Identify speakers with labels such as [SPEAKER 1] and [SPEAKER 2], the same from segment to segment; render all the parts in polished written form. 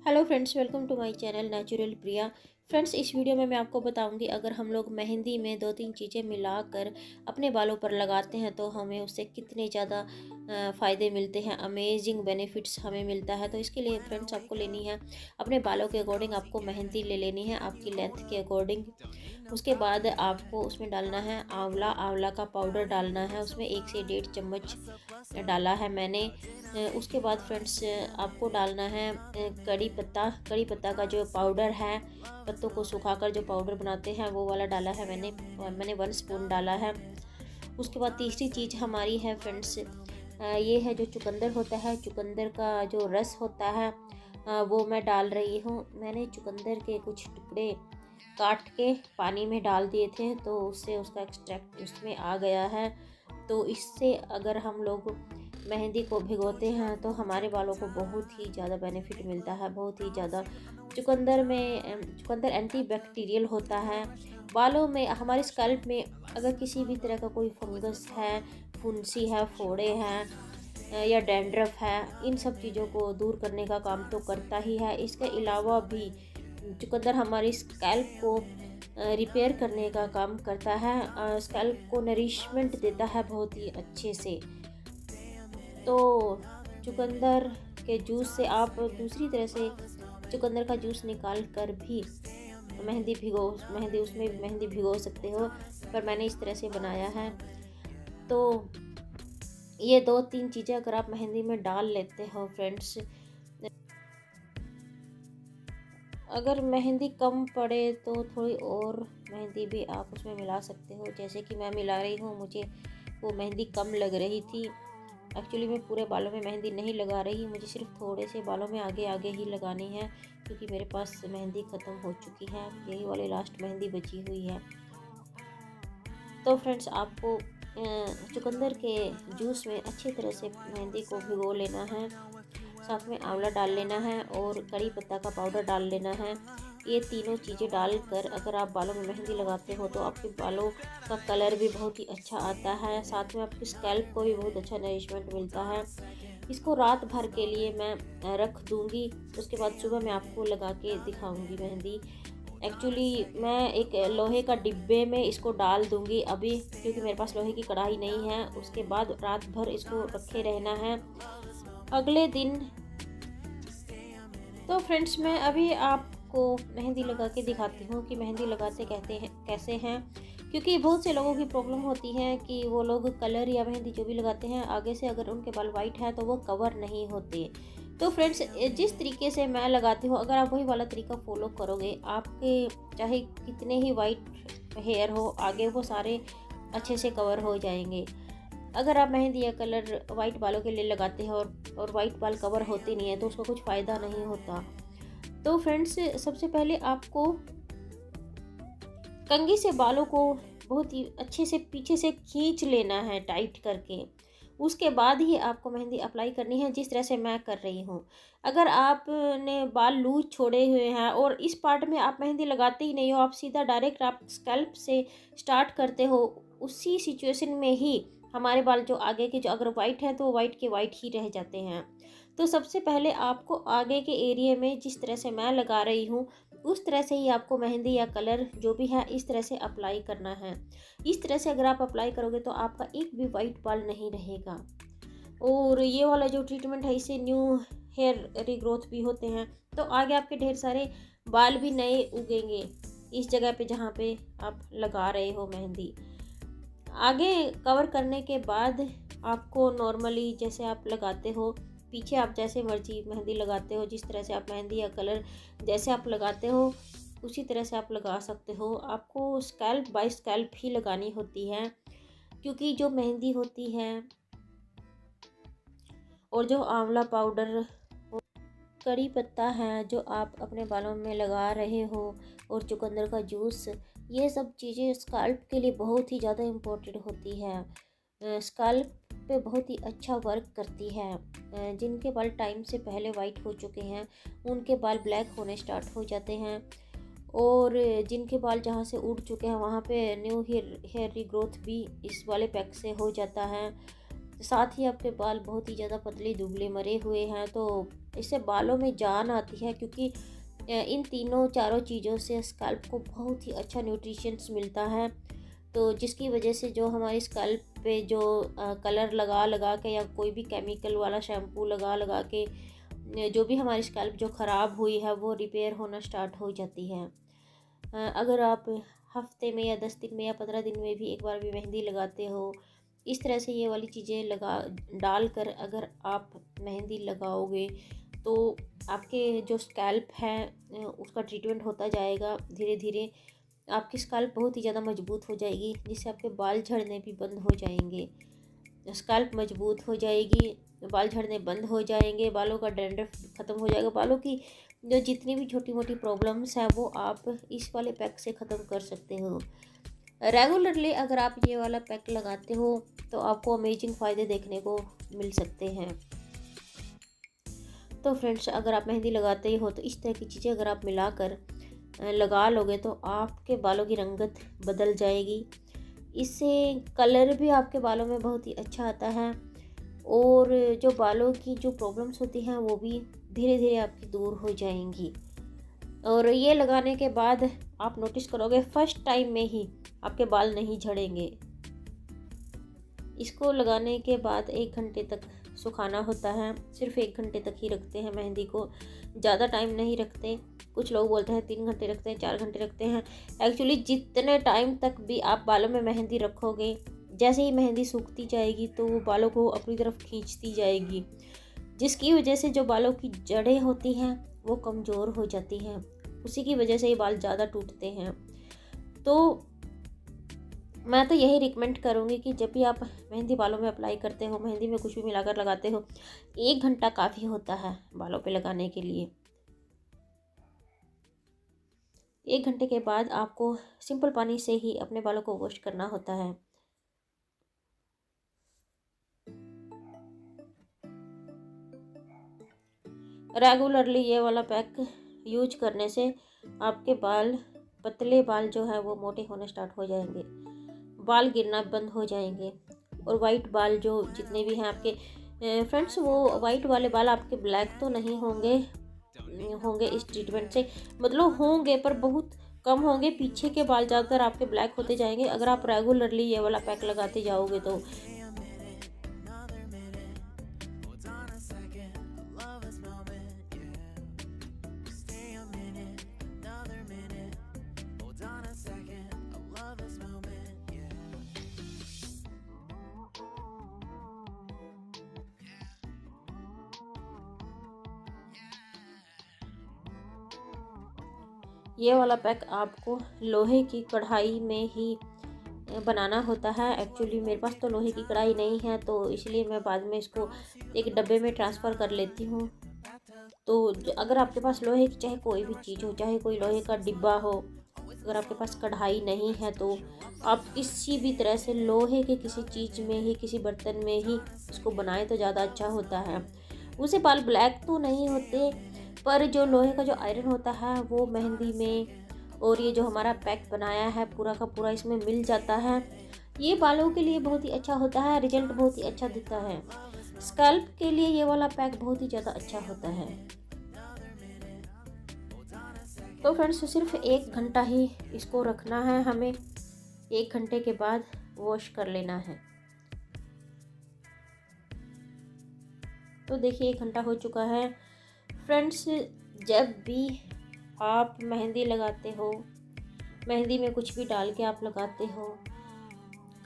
[SPEAKER 1] Hello friends, welcome to my channel natural Priya. Friends, इस video में मैं आपको बताऊंगी अगर हम लोग मेहंदी में दो तीन चीज़ें मिलाकर अपने बालों पर लगाते हैं तो हमें उससे कितने ज़्यादा फ़ायदे मिलते हैं, अमेजिंग बेनिफिट्स हमें मिलता है। तो इसके लिए फ्रेंड्स आपको लेनी है अपने बालों के अकॉर्डिंग, आपको मेहंदी ले लेनी है आपकी लेंथ के अकॉर्डिंग। उसके बाद आपको उसमें डालना है आंवला, आंवला का पाउडर डालना है उसमें 1 से 1.5 चम्मच डाला है मैंने। उसके बाद फ्रेंड्स आपको डालना है कड़ी पत्ता। कड़ी पत्ता का जो पाउडर है, पत्तों को सुखाकर जो पाउडर बनाते हैं वो वाला डाला है मैंने 1 स्पून डाला है। उसके बाद तीसरी चीज़ हमारी है फ्रेंड्स, ये है जो चुकंदर होता है, चुकंदर का जो रस होता है वो मैं डाल रही हूँ। मैंने चुकंदर के कुछ टुकड़े काट के पानी में डाल दिए थे तो उससे उसका एक्सट्रैक्ट उसमें आ गया है। तो इससे अगर हम लोग मेहंदी को भिगोते हैं तो हमारे बालों को बहुत ही ज़्यादा बेनिफिट मिलता है, बहुत ही ज़्यादा। चुकंदर एंटी बैक्टीरियल होता है। बालों में, हमारे स्कैल्प में अगर किसी भी तरह का कोई फंगस है, फुंसी है, फोड़े हैं या डैंड्रफ है, इन सब चीज़ों को दूर करने का काम तो करता ही है। इसके अलावा भी चुकंदर हमारी स्कैल्प को रिपेयर करने का काम करता है, स्कैल्प को नरिशमेंट देता है बहुत ही अच्छे से। तो चुकंदर के जूस से आप दूसरी तरह से चुकंदर का जूस निकाल कर भी मेहंदी भिगो सकते हो, पर मैंने इस तरह से बनाया है। तो ये दो तीन चीज़ें अगर आप मेहंदी में डाल लेते हो फ्रेंड्स, अगर मेहंदी कम पड़े तो थोड़ी और मेहंदी भी आप उसमें मिला सकते हो। जैसे कि मैं मिला रही हूँ, मुझे वो मेहंदी कम लग रही थी। एक्चुअली मैं पूरे बालों में मेहंदी नहीं लगा रही, मुझे सिर्फ थोड़े से बालों में आगे आगे ही लगानी है क्योंकि मेरे पास मेहंदी ख़त्म हो चुकी है, यही वाली लास्ट मेहंदी बची हुई है। तो फ्रेंड्स आपको चुकंदर के जूस में अच्छी तरह से मेहंदी को भिगो लेना है, साथ में आंवला डाल लेना है और कड़ी पत्ता का पाउडर डाल लेना है। ये तीनों चीज़ें डालकर अगर आप बालों में मेहंदी लगाते हो तो आपके बालों का कलर भी बहुत ही अच्छा आता है, साथ में आपकी स्कैल्प को भी बहुत अच्छा नरिशमेंट मिलता है। इसको रात भर के लिए मैं रख दूँगी, उसके बाद सुबह मैं आपको लगा के दिखाऊँगी मेहंदी। एक्चुअली मैं एक लोहे का डिब्बे में इसको डाल दूँगी अभी, क्योंकि मेरे पास लोहे की कढ़ाई नहीं है। उसके बाद रात भर इसको रखे रहना है, अगले दिन। तो फ्रेंड्स मैं अभी आपको मेहंदी लगा के दिखाती हूँ कि मेहंदी लगाते कहते हैं कैसे हैं, क्योंकि बहुत से लोगों की प्रॉब्लम होती है कि वो लोग कलर या मेहंदी जो भी लगाते हैं आगे से अगर उनके बाल वाइट है तो वो कवर नहीं होते। तो फ्रेंड्स जिस तरीके से मैं लगाती हूँ, अगर आप वही वाला तरीका फॉलो करोगे, आपके चाहे कितने ही वाइट हेयर हो आगे, वो सारे अच्छे से कवर हो जाएंगे। अगर आप मेहंदी या कलर वाइट बालों के लिए लगाते हैं और वाइट बाल कवर होते नहीं है तो उसका कुछ फ़ायदा नहीं होता। तो फ्रेंड्स सबसे पहले आपको कंघी से बालों को बहुत ही अच्छे से पीछे से खींच लेना है टाइट करके। उसके बाद ही आपको मेहंदी अप्लाई करनी है, जिस तरह से मैं कर रही हूँ। अगर आपने बाल लूज छोड़े हुए हैं और इस पार्ट में आप मेहंदी लगाते ही नहीं हो, आप सीधा डायरेक्ट आप स्कैल्प से स्टार्ट करते हो, उसी सिचुएशन में ही हमारे बाल जो आगे के जो अगर वाइट हैं तो वो वाइट के वाइट ही रह जाते हैं। तो सबसे पहले आपको आगे के एरिया में जिस तरह से मैं लगा रही हूँ उस तरह से ही आपको मेहंदी या कलर जो भी है इस तरह से अप्लाई करना है। इस तरह से अगर आप अप्लाई करोगे तो आपका एक भी वाइट बाल नहीं रहेगा। और ये वाला जो ट्रीटमेंट है, इससे न्यू हेयर रीग्रोथ भी होते हैं, तो आगे आपके ढेर सारे बाल भी नए उगेंगे इस जगह पे जहाँ पे आप लगा रहे हो मेहंदी। आगे कवर करने के बाद आपको नॉर्मली जैसे आप लगाते हो, पीछे आप जैसे मर्जी मेहंदी लगाते हो, जिस तरह से आप मेहंदी या कलर जैसे आप लगाते हो उसी तरह से आप लगा सकते हो। आपको स्कैल्प बाय स्कैल्प ही लगानी होती है, क्योंकि जो मेहंदी होती है और जो आंवला पाउडर, कड़ी पत्ता है जो आप अपने बालों में लगा रहे हो, और चुकंदर का जूस, ये सब चीज़ें स्कैल्प के लिए बहुत ही ज़्यादा इम्पोर्टेंट होती है। स्कैल्प पे बहुत ही अच्छा वर्क करती है। जिनके बाल टाइम से पहले वाइट हो चुके हैं उनके बाल ब्लैक होने स्टार्ट हो जाते हैं, और जिनके बाल जहाँ से उड़ चुके हैं वहाँ पे न्यू हेयर रीग्रोथ भी इस वाले पैक से हो जाता है। साथ ही आपके बाल बहुत ही ज़्यादा पतले दुबले मरे हुए हैं, तो इससे बालों में जान आती है, क्योंकि इन तीनों चारों चीज़ों से स्कैल्प को बहुत ही अच्छा न्यूट्रिशंस मिलता है। तो जिसकी वजह से जो हमारी स्कैल्प पे जो कलर लगा लगा के या कोई भी केमिकल वाला शैम्पू लगा लगा के जो भी हमारी स्कैल्प जो ख़राब हुई है वो रिपेयर होना स्टार्ट हो जाती है। अगर आप हफ्ते में या 10 दिन में या 15 दिन में भी एक बार भी मेहंदी लगाते हो, इस तरह से ये वाली चीज़ें लगा डाल कर अगर आप मेहंदी लगाओगे, तो आपके जो स्कैल्प है उसका ट्रीटमेंट होता जाएगा धीरे धीरे। आपकी स्कैल्प बहुत ही ज़्यादा मजबूत हो जाएगी, जिससे आपके बाल झड़ने भी बंद हो जाएंगे। स्कैल्प मजबूत हो जाएगी, बाल झड़ने बंद हो जाएंगे, बालों का डैंड्रफ ख़त्म हो जाएगा, बालों की जो जितनी भी छोटी मोटी प्रॉब्लम्स हैं वो आप इस वाले पैक से ख़त्म कर सकते हो। रेगुलरली अगर आप ये वाला पैक लगाते हो तो आपको अमेजिंग फ़ायदे देखने को मिल सकते हैं। तो फ्रेंड्स, अगर आप मेहंदी लगाते ही हो तो इस तरह की चीज़ें अगर आप मिलाकर लगा लोगे तो आपके बालों की रंगत बदल जाएगी। इससे कलर भी आपके बालों में बहुत ही अच्छा आता है, और जो बालों की जो प्रॉब्लम्स होती हैं वो भी धीरे धीरे आपकी दूर हो जाएंगी। और ये लगाने के बाद आप नोटिस करोगे फर्स्ट टाइम में ही आपके बाल नहीं झड़ेंगे। इसको लगाने के बाद 1 घंटे तक सुखाना होता है, सिर्फ 1 घंटे तक ही रखते हैं मेहंदी को, ज़्यादा टाइम नहीं रखते। कुछ लोग बोलते हैं 3 घंटे रखते हैं, 4 घंटे रखते हैं। एक्चुअली जितने टाइम तक भी आप बालों में मेहंदी रखोगे, जैसे ही मेहंदी सूखती जाएगी तो वो बालों को अपनी तरफ खींचती जाएगी, जिसकी वजह से जो बालों की जड़ें होती हैं वो कमज़ोर हो जाती हैं। उसी की वजह से ये बाल ज़्यादा टूटते हैं। तो मैं तो यही रिकमेंड करूँगी कि जब भी आप मेहंदी बालों में अप्लाई करते हो, मेहंदी में कुछ भी मिलाकर लगाते हो, 1 घंटा काफ़ी होता है बालों पे लगाने के लिए। 1 घंटे के बाद आपको सिंपल पानी से ही अपने बालों को वॉश करना होता है। रेगुलरली ये वाला पैक यूज करने से आपके पतले बाल जो है वो मोटे होने स्टार्ट हो जाएंगे, बाल गिरना बंद हो जाएंगे, और वाइट बाल जो जितने भी हैं आपके फ्रेंड्स, वो वाइट वाले बाल आपके ब्लैक तो नहीं होंगे इस ट्रीटमेंट से, मतलब होंगे पर बहुत कम होंगे। पीछे के बाल ज़्यादातर आपके ब्लैक होते जाएंगे अगर आप रेगुलरली ये वाला पैक लगाते जाओगे तो। ये वाला पैक आपको लोहे की कढ़ाई में ही बनाना होता है। एक्चुअली मेरे पास तो लोहे की कढ़ाई नहीं है, तो इसलिए मैं बाद में इसको एक डब्बे में ट्रांसफ़र कर लेती हूँ। तो अगर आपके पास लोहे की चाहे कोई भी चीज़ हो, चाहे कोई लोहे का डिब्बा हो, अगर आपके पास कढ़ाई नहीं है तो आप किसी भी तरह से लोहे के किसी चीज़ में ही, किसी बर्तन में ही इसको बनाएं तो ज़्यादा अच्छा होता है। उससे बाल ब्लैक तो नहीं होते, पर जो लोहे का जो आयरन होता है वो मेहंदी में, और ये जो हमारा पैक बनाया है पूरा का पूरा इसमें मिल जाता है। ये बालों के लिए बहुत ही अच्छा होता है, रिजल्ट बहुत ही अच्छा दिखता है। स्कैल्प के लिए ये वाला पैक बहुत ही ज़्यादा अच्छा होता है। तो फ्रेंड्स, सिर्फ 1 घंटा ही इसको रखना है हमें, 1 घंटे के बाद वॉश कर लेना है। तो देखिए 1 घंटा हो चुका है। फ्रेंड्स, जब भी आप मेहंदी लगाते हो, मेहंदी में कुछ भी डाल के आप लगाते हो,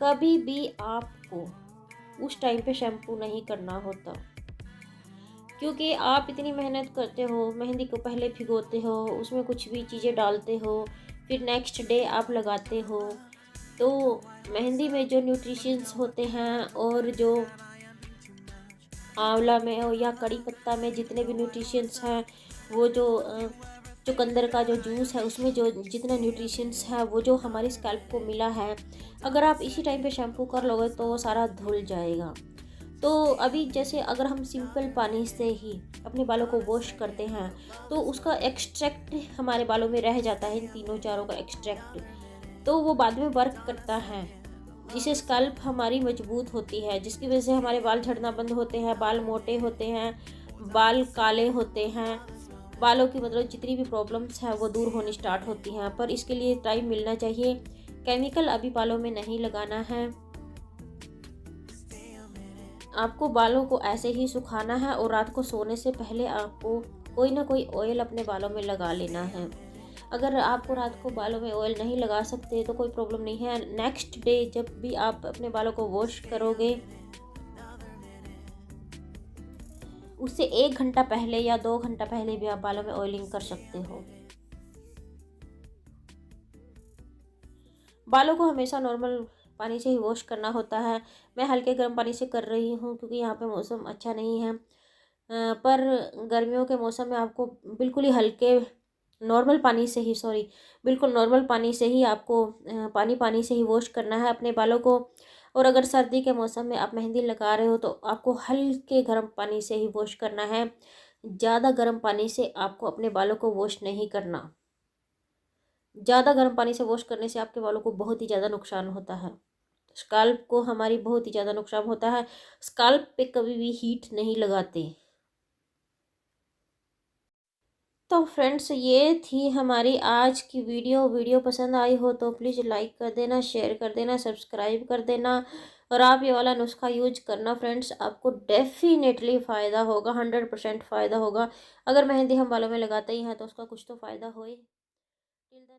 [SPEAKER 1] कभी भी आपको उस टाइम पे शैम्पू नहीं करना होता, क्योंकि आप इतनी मेहनत करते हो, मेहंदी को पहले भिगोते हो, उसमें कुछ भी चीज़ें डालते हो, फिर नेक्स्ट डे आप लगाते हो। तो मेहंदी में जो न्यूट्रिशंस होते हैं, और जो आंवला में हो या कड़ी पत्ता में जितने भी न्यूट्रिशंस हैं, वो जो चुकंदर का जो जूस है उसमें जो जितने न्यूट्रिशंस है वो जो हमारी स्कैल्प को मिला है, अगर आप इसी टाइम पे शैम्पू कर लोगे तो वो सारा धुल जाएगा। तो अभी जैसे अगर हम सिंपल पानी से ही अपने बालों को वॉश करते हैं तो उसका एक्सट्रैक्ट हमारे बालों में रह जाता है, इन तीनों चारों का एक्सट्रैक्ट, तो वो बाद में वर्क करता है। जिससे स्कल्प हमारी मजबूत होती है, जिसकी वजह से हमारे बाल झड़ना बंद होते हैं, बाल मोटे होते हैं, बाल काले होते हैं, बालों की मतलब जितनी भी प्रॉब्लम्स हैं वो दूर होनी स्टार्ट होती हैं। पर इसके लिए टाइम मिलना चाहिए। केमिकल अभी बालों में नहीं लगाना है। आपको बालों को ऐसे ही सुखाना है और रात को सोने से पहले आपको कोई ना कोई ऑयल अपने बालों में लगा लेना है। अगर आपको रात को बालों में ऑयल नहीं लगा सकते तो कोई प्रॉब्लम नहीं है। नेक्स्ट डे जब भी आप अपने बालों को वॉश करोगे, उससे 1 घंटा पहले या 2 घंटा पहले भी आप बालों में ऑयलिंग कर सकते हो। बालों को हमेशा नॉर्मल पानी से ही वॉश करना होता है। मैं हल्के गर्म पानी से कर रही हूँ क्योंकि यहाँ पे मौसम अच्छा नहीं है। पर गर्मियों के मौसम में आपको बिल्कुल ही हल्के नॉर्मल पानी से ही बिल्कुल नॉर्मल पानी से ही आपको पानी से ही वॉश करना है अपने बालों को। और अगर सर्दी के मौसम में आप मेहंदी लगा रहे हो तो आपको हल्के गर्म पानी से ही वॉश करना है। ज़्यादा गर्म पानी से आपको अपने बालों को वॉश नहीं करना। ज़्यादा गर्म पानी से वॉश करने से आपके बालों को बहुत ही ज़्यादा नुकसान होता है। स्काल्प को हमारी बहुत ही ज़्यादा नुकसान होता है। स्काल्प पे कभी भी हीट नहीं लगाते। तो फ्रेंड्स, ये थी हमारी आज की वीडियो पसंद आई हो तो प्लीज़ लाइक कर देना, शेयर कर देना, सब्सक्राइब कर देना। और आप ये वाला नुस्खा यूज करना फ्रेंड्स, आपको डेफिनेटली फ़ायदा होगा, 100% फ़ायदा होगा। अगर मेहंदी हम बालों में लगाते ही हैं तो उसका कुछ तो फ़ायदा होए। Till then.